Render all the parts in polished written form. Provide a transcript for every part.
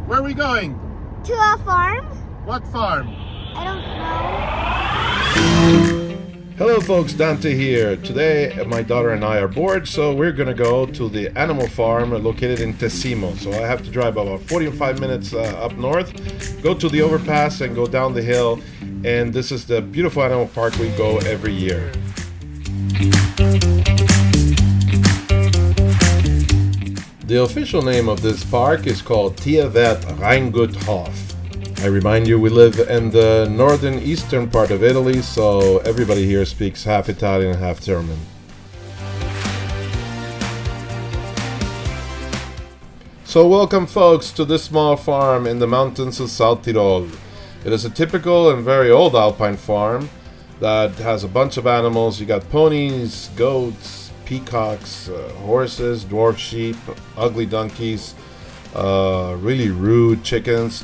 Where are we going? To a farm? What farm? I don't know. Hello folks, Dante here. Today my daughter and I are bored, so we're gonna go to the animal farm located in Tesimo. So I have to drive about 45 minutes up north, go to the overpass and go down the hill, and this is the beautiful animal park we go every year. The official name of this park is called Tierwelt Rainguthof. I remind you, we live in the northern eastern part of Italy, so everybody here speaks half Italian and half German. So welcome folks to this small farm in the mountains of South Tyrol. It is a typical and very old alpine farm that has a bunch of animals. You got ponies, goats, peacocks, horses, dwarf sheep, ugly donkeys, really rude chickens,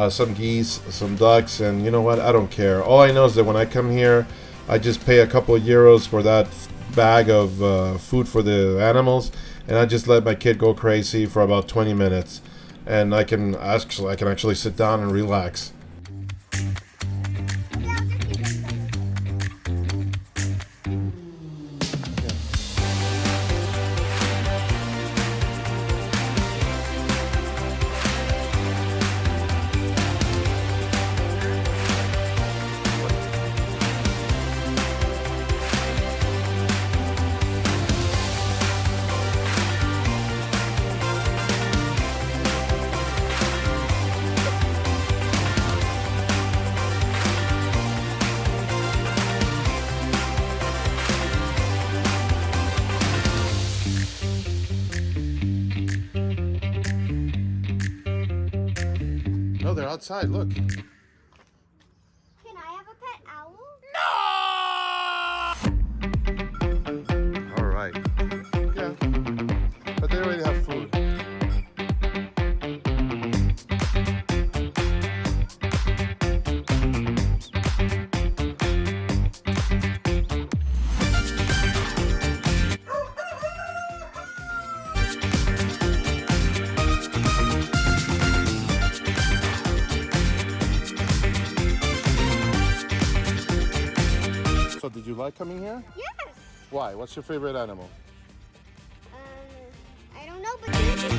some geese, some ducks, and you know what? I don't care. All I know is that when I come here, I just pay a couple of euros for that bag of food for the animals, and I just let my kid go crazy for about 20 minutes, and I can actually sit down and relax. No, they're outside, look. Can I have a pet owl? All right. Yeah, but they already have food. So did you like coming here? Yes. Why? What's your favorite animal? I don't know, but this is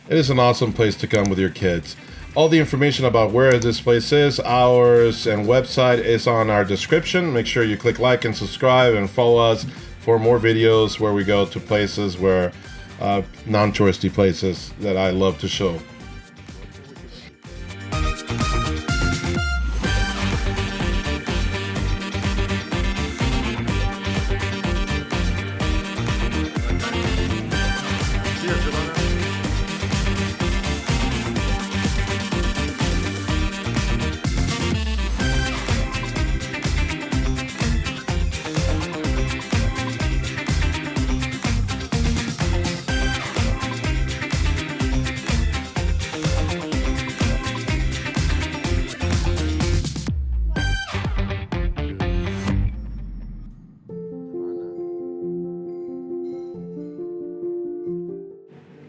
It is an awesome place to come with your kids. All the information about where this place is, hours, and website is on our description. Make sure you click like and subscribe and follow us for more videos where we go to places where non-touristy places that I love to show. Cheers, Giovanna.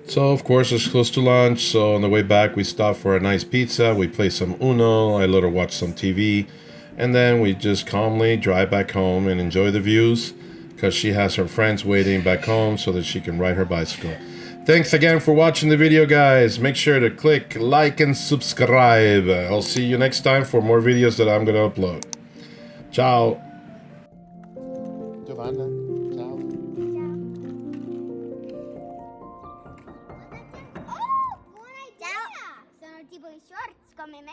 So of course it's close to lunch, so on the way back we stop for a nice pizza, we play some Uno, I let her watch some TV, and then we just calmly drive back home and enjoy the views, because she has her friends waiting back home so that she can ride her bicycle. Thanks again for watching the video, guys. Make sure to click like and subscribe. I'll see you next time for more videos that I'm gonna upload. Ciao. Giovanna, ciao. Oh, buona idea! Sono tipo in shorts come me.